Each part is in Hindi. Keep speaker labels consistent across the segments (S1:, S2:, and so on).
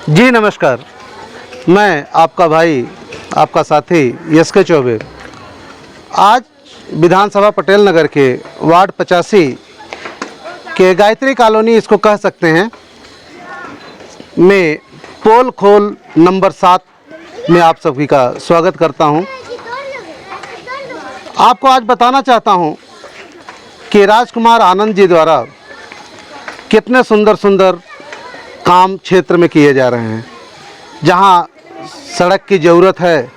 S1: जी नमस्कार, मैं आपका भाई, आपका साथी एसके चौबे आज विधानसभा पटेल नगर के वार्ड 85 के गायत्री कॉलोनी इसको कह सकते हैं में पोल खोल नंबर 7 में आप सभी का स्वागत करता हूं। आपको आज बताना चाहता हूं कि राजकुमार आनंद जी द्वारा कितने सुंदर सुंदर काम क्षेत्र में किए जा रहे हैं। जहां सड़क की ज़रूरत है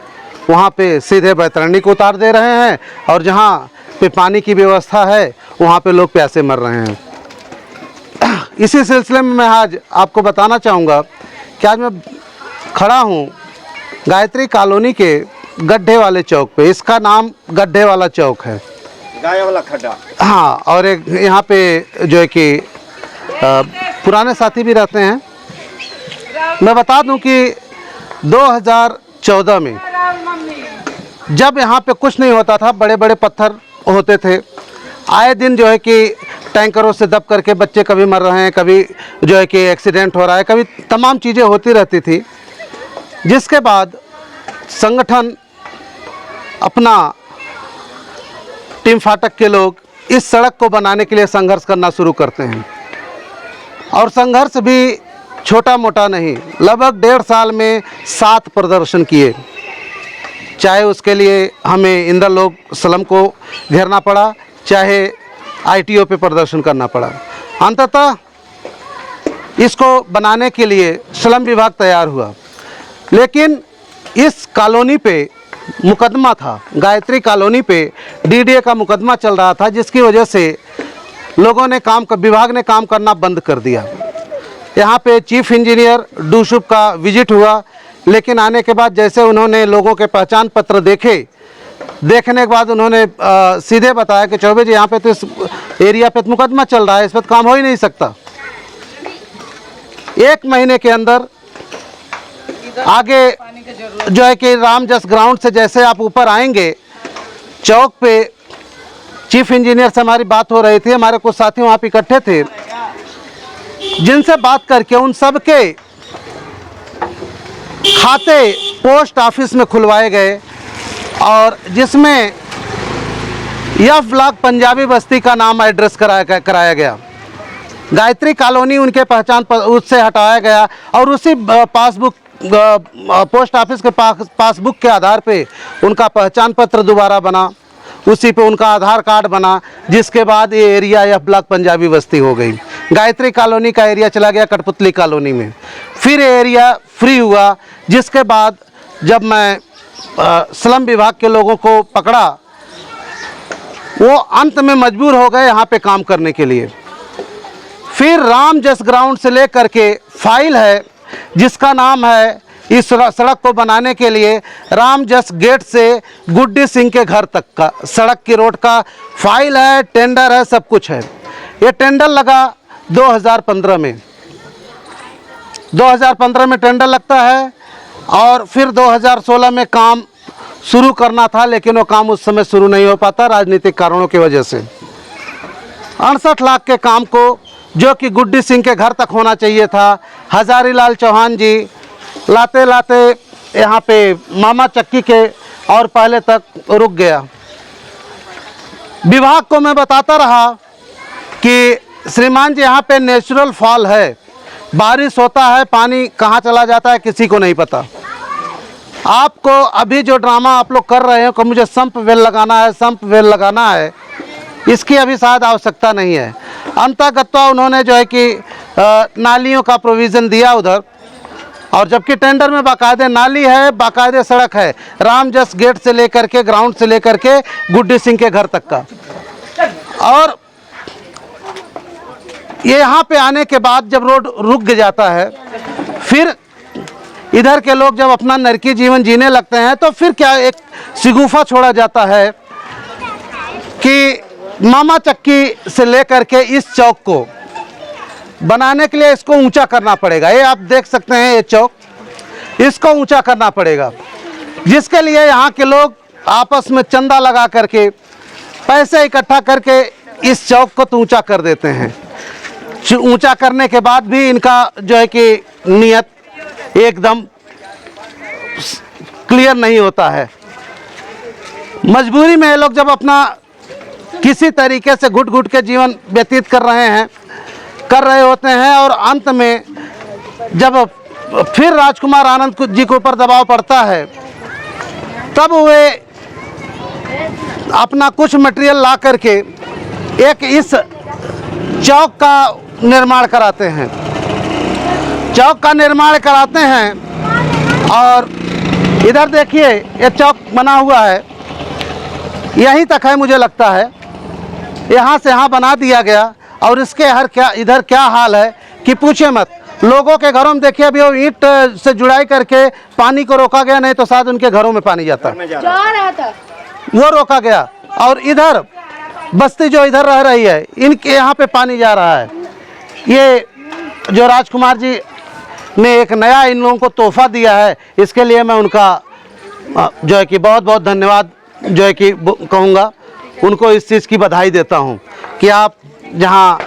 S1: वहां पे सीधे बैतरणी को उतार दे रहे हैं और जहां पे पानी की व्यवस्था है वहां पे लोग प्यासे मर रहे हैं। इसी सिलसिले में मैं आज आपको बताना चाहूँगा कि आज मैं खड़ा हूँ गायत्री कॉलोनी के गड्ढे वाले चौक पे। इसका नाम गड्ढे वाला चौक है,
S2: गाय वाला खड्डा।
S1: हाँ, और एक यहाँ पे जो है कि पुराने साथी भी रहते हैं। मैं बता दूं कि 2014 में जब यहाँ पे कुछ नहीं होता था, बड़े बड़े पत्थर होते थे, आए दिन जो है कि टैंकरों से दब करके बच्चे कभी मर रहे हैं, कभी जो है कि एक्सीडेंट हो रहा है, कभी तमाम चीज़ें होती रहती थी। जिसके बाद संगठन अपना टीम फाटक के लोग इस सड़क को बनाने के लिए संघर्ष करना शुरू करते हैं और संघर्ष भी छोटा मोटा नहीं, लगभग 1.5 साल में 7 प्रदर्शन किए। चाहे उसके लिए हमें इंद्रलोक स्लम को घेरना पड़ा, चाहे आईटीओ पे प्रदर्शन करना पड़ा। अंततः इसको बनाने के लिए स्लम विभाग तैयार हुआ, लेकिन इस कॉलोनी पे मुकदमा था, गायत्री कॉलोनी पे डीडीए का मुकदमा चल रहा था, जिसकी वजह से लोगों ने विभाग ने काम करना बंद कर दिया। यहाँ पे चीफ इंजीनियर डूशुप का विजिट हुआ, लेकिन आने के बाद जैसे उन्होंने लोगों के पहचान पत्र देखने के बाद उन्होंने सीधे बताया कि चौबे जी, यहाँ पे तो इस एरिया पे मुकदमा चल रहा है, इस पर काम हो ही नहीं सकता। 1 महीने के अंदर आगे जो है कि रामजस ग्राउंड से जैसे आप ऊपर आएंगे, चौक पे चीफ इंजीनियर से हमारी बात हो रही थी। हमारे कुछ साथी वहाँ पे इकट्ठे थे, जिनसे बात करके उन सब के खाते पोस्ट ऑफिस में खुलवाए गए और जिसमें यह ब्लॉक पंजाबी बस्ती का नाम एड्रेस कराया गया। गायत्री कॉलोनी उनके पहचान पर उससे हटाया गया और उसी पोस्ट ऑफिस के पासबुक के आधार पे उनका पहचान पत्र दोबारा बना, उसी पे उनका आधार कार्ड बना, जिसके बाद ये एरिया या ब्लॉक पंजाबी बस्ती हो गई। गायत्री कॉलोनी का एरिया चला गया कठपुतली कॉलोनी में, फिर ये एरिया फ्री हुआ। जिसके बाद जब मैं स्लम विभाग के लोगों को पकड़ा, वो अंत में मजबूर हो गए यहाँ पे काम करने के लिए। फिर रामजस ग्राउंड से लेकर के फाइल है जिसका नाम है इस सड़क को बनाने के लिए रामजस गेट से गुड्डी सिंह के घर तक का सड़क की रोड का फाइल है, टेंडर है, सब कुछ है। ये टेंडर लगा 2015 में। 2015 में टेंडर लगता है और फिर 2016 में काम शुरू करना था, लेकिन वो काम उस समय शुरू नहीं हो पाता राजनीतिक कारणों की वजह से। 68 लाख के काम को, जो कि गुड्डी सिंह के घर तक होना चाहिए था, हजारीलाल चौहान जी लाते लाते यहाँ पे मामा चक्की के और पहले तक रुक गया। विभाग को मैं बताता रहा कि श्रीमान जी, यहाँ पे नेचुरल फॉल है, बारिश होता है, पानी कहाँ चला जाता है किसी को नहीं पता। आपको अभी जो ड्रामा आप लोग कर रहे हो कि मुझे संप वेल लगाना है, संप वेल लगाना है, इसकी अभी शायद आवश्यकता नहीं है। अंततः उन्होंने जो है कि नालियों का प्रोविज़न दिया उधर, और जबकि टेंडर में बाकायदे नाली है, बाकायदे सड़क है, रामजस गेट से लेकर के ग्राउंड से लेकर के गुड्डी सिंह के घर तक का। और ये यहाँ पे आने के बाद जब रोड रुक जाता है, फिर इधर के लोग जब अपना नरकी जीवन जीने लगते हैं, तो फिर क्या एक शिगुफा छोड़ा जाता है कि मामा चक्की से लेकर के इस चौक को बनाने के लिए इसको ऊंचा करना पड़ेगा। ये आप देख सकते हैं, ये चौक, इसको ऊंचा करना पड़ेगा, जिसके लिए यहाँ के लोग आपस में चंदा लगा करके पैसे इकट्ठा करके इस चौक को तो ऊंचा कर देते हैं। ऊंचा करने के बाद भी इनका जो है कि नियत एकदम क्लियर नहीं होता है। मजबूरी में ये लोग जब अपना किसी तरीके से घुट घुट के जीवन व्यतीत कर रहे होते हैं और अंत में जब फिर राजकुमार आनंद जी के ऊपर दबाव पड़ता है, तब वे अपना कुछ मटेरियल ला करके एक इस चौक का निर्माण कराते हैं। चौक का निर्माण कराते हैं और इधर देखिए ये चौक बना हुआ है, यहीं तक है मुझे लगता है, यहाँ से यहाँ बना दिया गया। और इसके इधर क्या हाल है कि पूछे मत। लोगों के घरों में देखिए अभी वो ईंट से जुड़ाई करके पानी को रोका गया, नहीं तो शायद उनके घरों में पानी जा रहा था, वो रोका गया। और इधर बस्ती जो इधर रह रही है, इनके यहाँ पे पानी जा रहा है। ये जो राजकुमार जी ने एक नया इन लोगों को तोहफा दिया है, इसके लिए मैं उनका जो है कि बहुत बहुत धन्यवाद जो है कि कहूँगा। उनको इस चीज़ की बधाई देता हूँ कि आप जहाँ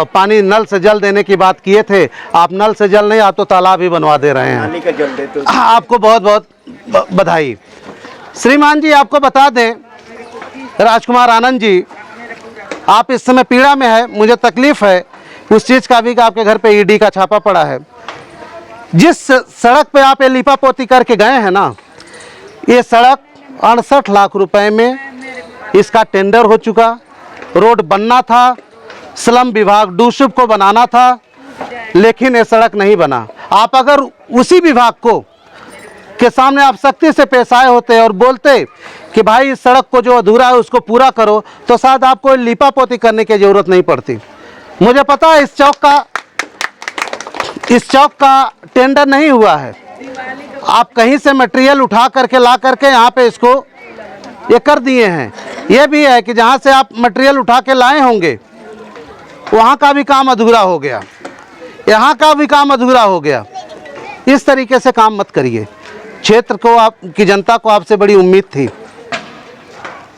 S1: पानी नल से जल देने की बात किए थे, आप नल से जल नहीं, आप तो तालाब ही बनवा दे रहे हैं। पानी का जल दे तो आपको बहुत बहुत बधाई। श्रीमान जी, आपको बता दें, राजकुमार आनंद जी, आप इस समय पीड़ा में है, मुझे तकलीफ़ है उस चीज़ का भी कि आपके घर पे ईडी का छापा पड़ा है। जिस सड़क पे आप ये लिपा पोती करके गए हैं ना, ये सड़क 68 लाख रुपए में इसका टेंडर हो चुका। रोड बनना था, स्लम विभाग डूसुब को बनाना था, लेकिन ये सड़क नहीं बना। आप अगर उसी विभाग को के सामने आप सख्ती से पेश आए होते और बोलते कि भाई इस सड़क को जो अधूरा है उसको पूरा करो, तो शायद आपको लिपा पोती करने की ज़रूरत नहीं पड़ती। मुझे पता है इस चौक का टेंडर नहीं हुआ है। आप कहीं से मटेरियल उठा करके ला करके यहाँ पे इसको ये कर दिए हैं। ये भी है कि जहाँ से आप मटेरियल उठा के लाए होंगे वहाँ का भी काम अधूरा हो गया, यहाँ का भी काम अधूरा हो गया। इस तरीके से काम मत करिए। क्षेत्र को, आपकी जनता को आपसे बड़ी उम्मीद थी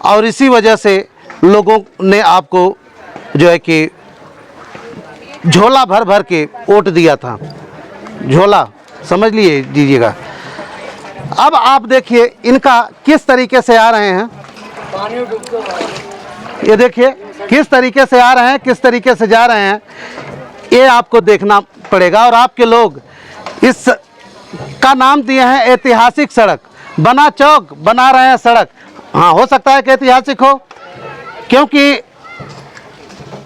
S1: और इसी वजह से लोगों ने आपको जो है कि झोला भर भर के वोट दिया था। झोला समझ लीजिएगा। अब आप देखिए इनका किस तरीके से आ रहे हैं, ये देखिए किस तरीके से आ रहे हैं, किस तरीके से जा रहे हैं, ये आपको देखना पड़ेगा। और आपके लोग इस का नाम दिए हैं ऐतिहासिक सड़क। बना चौक, बना रहे हैं सड़क। हाँ, हो सकता है कि ऐतिहासिक हो, क्योंकि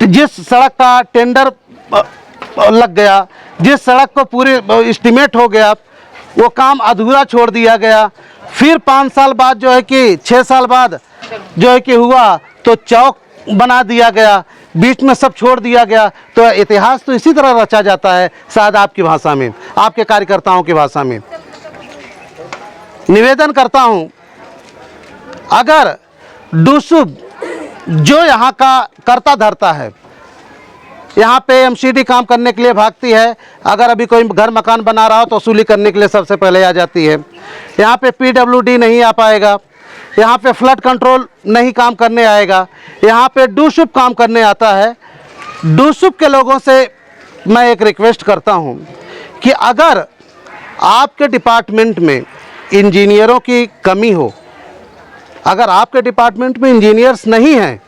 S1: जिस सड़क का टेंडर लग गया, जिस सड़क को पूरे एस्टीमेट हो गया, वो काम अधूरा छोड़ दिया गया। फिर 5 साल बाद जो है कि 6 साल बाद जो है कि हुआ तो चौक बना दिया गया, बीच में सब छोड़ दिया गया। तो इतिहास तो इसी तरह रचा जाता है, शायद आपकी भाषा में, आपके कार्यकर्ताओं की भाषा में। निवेदन करता हूं, अगर डूसुब जो यहाँ का करता धरता है, यहाँ पे एमसीडी काम करने के लिए भागती है। अगर अभी कोई घर मकान बना रहा हो तो वसूली करने के लिए सबसे पहले आ जाती है। यहाँ पे पीडब्ल्यूडी नहीं आ पाएगा, यहाँ पे फ्लड कंट्रोल नहीं काम करने आएगा, यहाँ पे डूसुब काम करने आता है। डूसुब के लोगों से मैं एक रिक्वेस्ट करता हूँ कि अगर आपके डिपार्टमेंट में इंजीनियरों की कमी हो, अगर आपके डिपार्टमेंट में इंजीनियर्स नहीं हैं,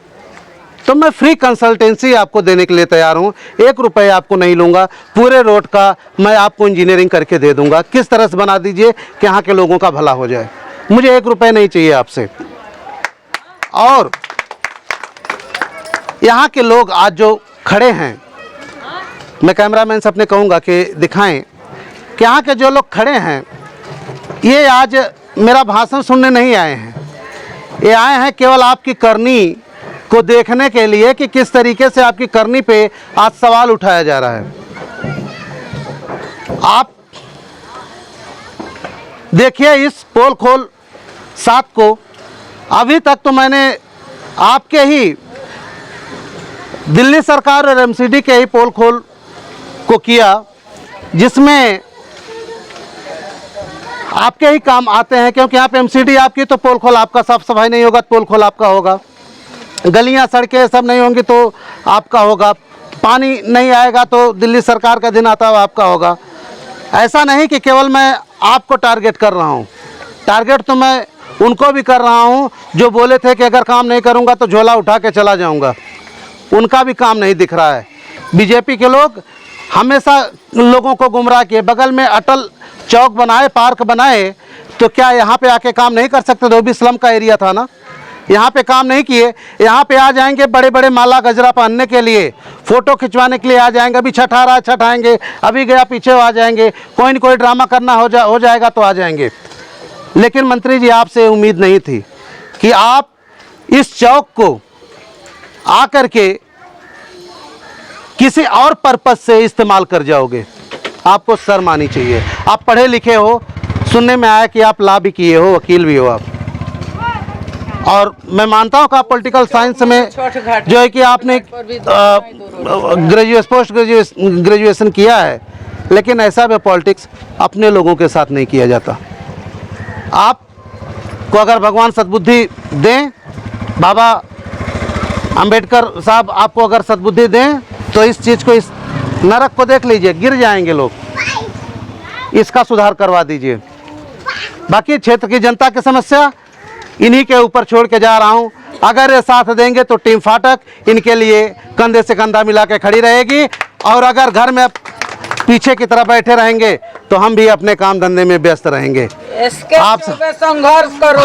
S1: तो मैं फ्री कंसल्टेंसी आपको देने के लिए तैयार हूँ। 1 रुपये आपको नहीं लूँगा, पूरे रोड का मैं आपको इंजीनियरिंग करके दे दूँगा। किस तरह से बना दीजिए कि यहाँ के लोगों का भला हो जाए। मुझे 1 रुपये नहीं चाहिए आपसे। और यहाँ के लोग आज जो खड़े हैं, मैं कैमरामैन से अपने कहूँगा कि दिखाएं कि यहाँ के जो लोग खड़े हैं, ये आज मेरा भाषण सुनने नहीं आए हैं, ये आए हैं केवल आपकी करनी को देखने के लिए कि किस तरीके से आपकी करनी पे आज सवाल उठाया जा रहा है। आप देखिए इस पोल खोल 7 को, अभी तक तो मैंने आपके ही दिल्ली सरकार और एमसीडी के ही पोल खोल को किया, जिसमें आपके ही काम आते हैं, क्योंकि यहाँ पे एमसीडी आपकी तो पोल खोल आपका, साफ सफाई नहीं होगा तो पोल खोल आपका होगा, गलियां सड़कें सब नहीं होंगी तो आपका होगा, पानी नहीं आएगा तो दिल्ली सरकार का दिन आता है आपका होगा। ऐसा नहीं कि केवल मैं आपको टारगेट कर रहा हूँ, टारगेट तो मैं उनको भी कर रहा हूँ जो बोले थे कि अगर काम नहीं करूँगा तो झोला उठा के चला जाऊँगा। उनका भी काम नहीं दिख रहा है। बीजेपी के लोग हमेशा लोगों को गुमराह किए। बगल में अटल चौक बनाए, पार्क बनाए, तो क्या यहाँ पे आके काम नहीं कर सकते? तो भी स्लम का एरिया था ना, यहाँ पे काम नहीं किए। यहाँ पे आ जाएंगे बड़े बड़े माला गजरा पहनने के लिए, फ़ोटो खिंचवाने के लिए आ जाएंगे। अभी छठ आ रहा है, छठ आएंगे, अभी गया पीछे आ जाएंगे, कोई न कोई ड्रामा करना हो जाएगा तो आ जाएंगे। लेकिन मंत्री जी, आपसे उम्मीद नहीं थी कि आप इस चौक को आकर के किसी और पर्पस से इस्तेमाल कर जाओगे। आपको शर्म आनी चाहिए। आप पढ़े लिखे हो, सुनने में आया कि आप लॉ भी किए हो, वकील भी हो आप, और मैं मानता हूँ कि आप पॉलिटिकल साइंस में जो है कि आपने पोस्ट ग्रेजुएशन किया है, लेकिन ऐसा भी पॉलिटिक्स अपने लोगों के साथ नहीं किया जाता। आपको अगर भगवान सद्बुद्धि दें, बाबा अंबेडकर साहब आपको अगर सद्बुद्धि दें, तो इस चीज़ को, इस नरक को देख लीजिए, गिर जाएंगे लोग, इसका सुधार करवा दीजिए। बाकी क्षेत्र की जनता की समस्या इन्हीं के ऊपर छोड़ के जा रहा हूं। अगर ये साथ देंगे तो टीम फाटक इनके लिए कंधे से कंधा मिला के खड़ी रहेगी, और अगर घर में पीछे की तरफ बैठे रहेंगे तो हम भी अपने काम धंधे में व्यस्त रहेंगे। आप
S2: संघर्ष करो।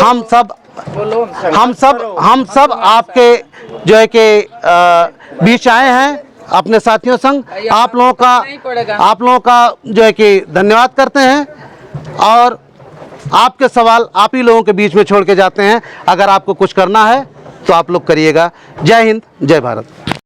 S1: हम सब आपके जो है कि बीच आए हैं अपने साथियों संग। आप लोगों का जो है कि धन्यवाद करते हैं, और आपके सवाल आप ही लोगों के बीच में छोड़ के जाते हैं। अगर आपको कुछ करना है तो आप लोग करिएगा। जय हिंद, जय भारत।